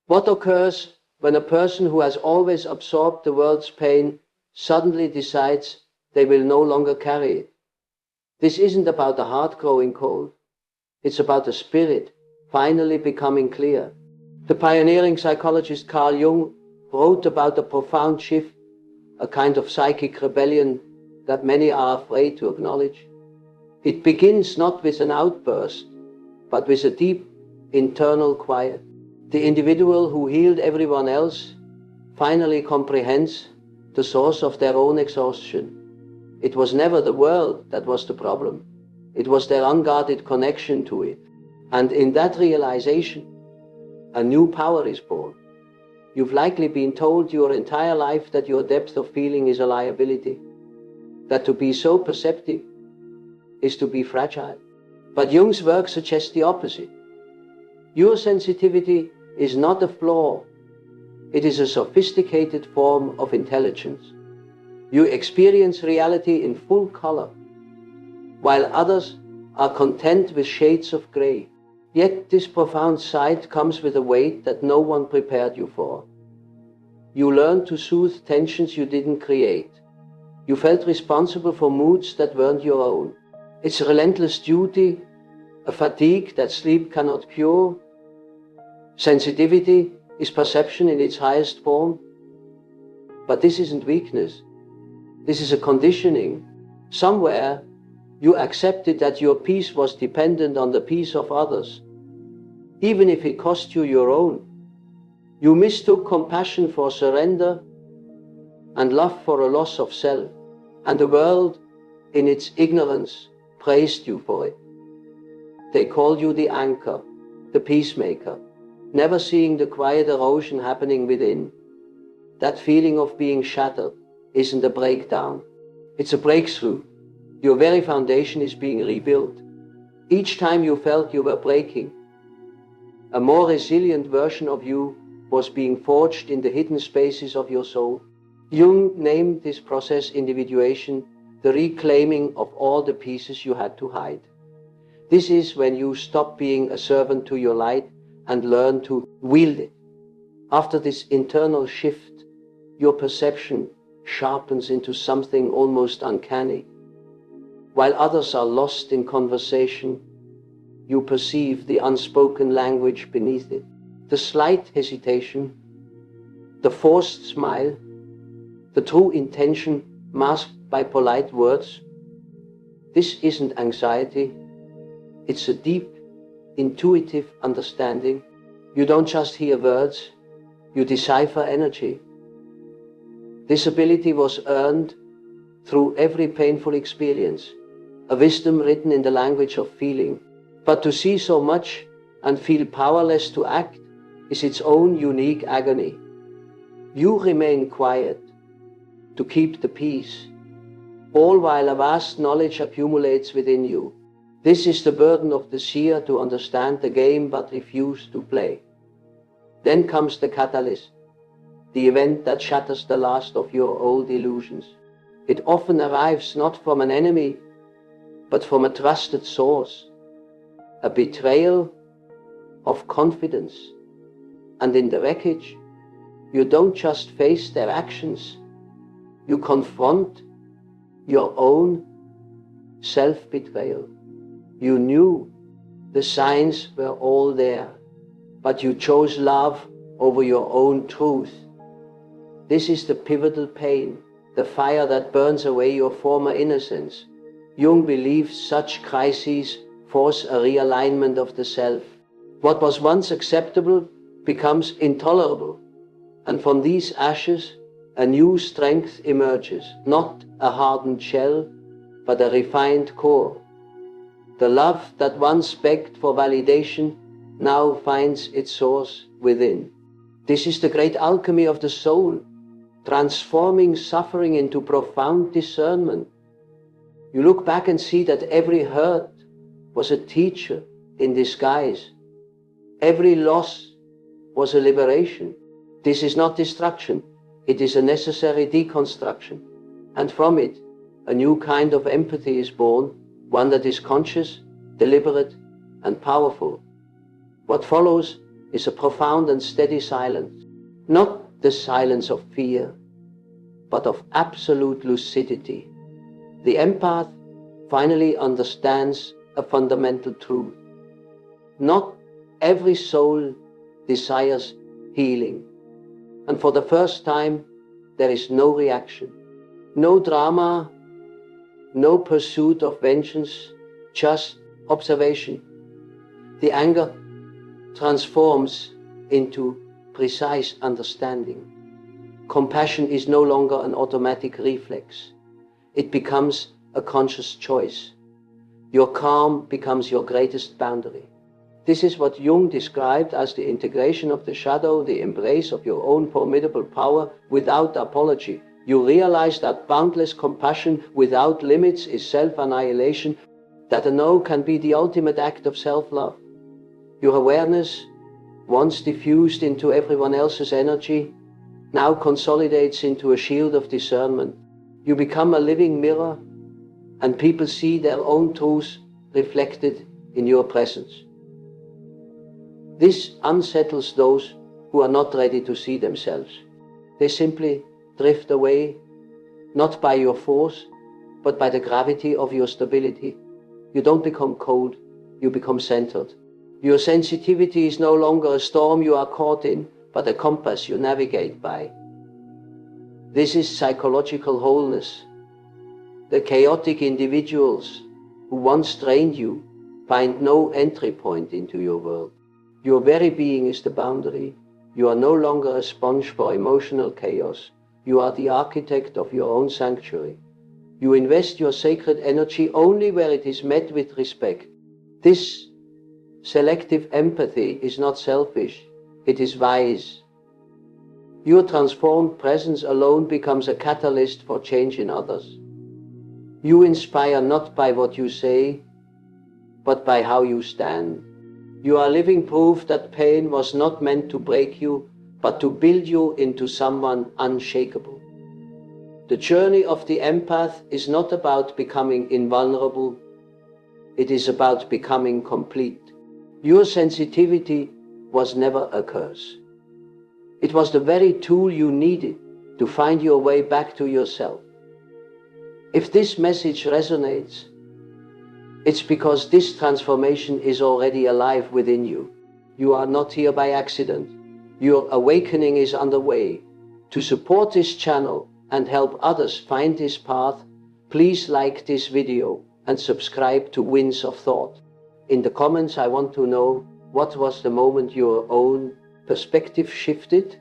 What occurs when a person who has always absorbed the world's pain suddenly decides they will no longer carry it? This isn't about the heart growing cold. It's about the spirit finally becoming clear. The pioneering psychologist Carl Jung wrote about a profound shift, a kind of psychic rebellion that many are afraid to acknowledge. It begins not with an outburst, but with a deep internal quiet. The individual who healed everyone else finally comprehends the source of their own exhaustion. It was never the world that was the problem. It was their unguarded connection to it. And in that realization, a new power is born. You've likely been told your entire life that your depth of feeling is a liability, that to be so perceptive is to be fragile. But Jung's work suggests the opposite. Your sensitivity is not a flaw. It is a sophisticated form of intelligence. You experience reality in full color, while others are content with shades of gray. Yet this profound sight comes with a weight that no one prepared you for. You learn to soothe tensions you didn't create. You felt responsible for moods that weren't your own. It's a relentless duty, a fatigue that sleep cannot cure. Sensitivity is perception in its highest form. But this isn't weakness. This is a conditioning. Somewhere you accepted that your peace was dependent on the peace of others, even if it cost you your own. You mistook compassion for surrender and love for a loss of self, and the world, in its ignorance, praised you for it. They called you the anchor, the peacemaker, never seeing the quiet erosion happening within. That feeling of being shattered isn't a breakdown, it's a breakthrough. Your very foundation is being rebuilt. Each time you felt you were breaking, a more resilient version of you was being forged in the hidden spaces of your soul. Jung named this process individuation, the reclaiming of all the pieces you had to hide. This is when you stop being a servant to your light and learn to wield it. After this internal shift, your perception sharpens into something almost uncanny. While others are lost in conversation, you perceive the unspoken language beneath it. The slight hesitation, the forced smile, the true intention masked by polite words. This isn't anxiety. It's a deep, intuitive understanding. You don't just hear words, you decipher energy. This ability was earned through every painful experience, a wisdom written in the language of feeling. But to see so much and feel powerless to act is its own unique agony. You remain quiet to keep the peace, all while a vast knowledge accumulates within you. This is the burden of the seer, to understand the game but refuse to play. Then comes the catalyst, the event that shatters the last of your old illusions. It often arrives not from an enemy, but from a trusted source, a betrayal of confidence. And in the wreckage, you don't just face their actions, you confront your own self-betrayal. You knew the signs were all there, but you chose love over your own truth. This is the pivotal pain, the fire that burns away your former innocence. Jung believes such crises force a realignment of the self. What was once acceptable becomes intolerable, and from these ashes a new strength emerges, not a hardened shell, but a refined core. The love that once begged for validation now finds its source within. This is the great alchemy of the soul, transforming suffering into profound discernment. You look back and see that every hurt was a teacher in disguise. Every loss was a liberation. This is not destruction, it is a necessary deconstruction. And from it, a new kind of empathy is born, one that is conscious, deliberate, and powerful. What follows is a profound and steady silence. Not the silence of fear, but of absolute lucidity. The empath finally understands a fundamental truth. Not every soul desires healing. And for the first time, there is no reaction, no drama, no pursuit of vengeance, just observation. The anger transforms into precise understanding. Compassion is no longer an automatic reflex. It becomes a conscious choice. Your calm becomes your greatest boundary. This is what Jung described as the integration of the shadow, the embrace of your own formidable power without apology. You realize that boundless compassion without limits is self-annihilation, that a no can be the ultimate act of self-love. Your awareness, once diffused into everyone else's energy, now consolidates into a shield of discernment. You become a living mirror, and people see their own truths reflected in your presence. This unsettles those who are not ready to see themselves. They simply drift away, not by your force, but by the gravity of your stability. You don't become cold, you become centered. Your sensitivity is no longer a storm you are caught in, but a compass you navigate by. This is psychological wholeness. The chaotic individuals who once drained you find no entry point into your world. Your very being is the boundary. You are no longer a sponge for emotional chaos. You are the architect of your own sanctuary. You invest your sacred energy only where it is met with respect. This selective empathy is not selfish, it is wise. Your transformed presence alone becomes a catalyst for change in others. You inspire not by what you say, but by how you stand. You are living proof that pain was not meant to break you, but to build you into someone unshakable. The journey of the empath is not about becoming invulnerable, it is about becoming complete. Your sensitivity was never a curse. It was the very tool you needed to find your way back to yourself. If this message resonates, it's because this transformation is already alive within you. You are not here by accident. Your awakening is underway. To support this channel and help others find this path, please like this video and subscribe to Winds of Thought. In the comments, I want to know, what was the moment your own perspective shifted?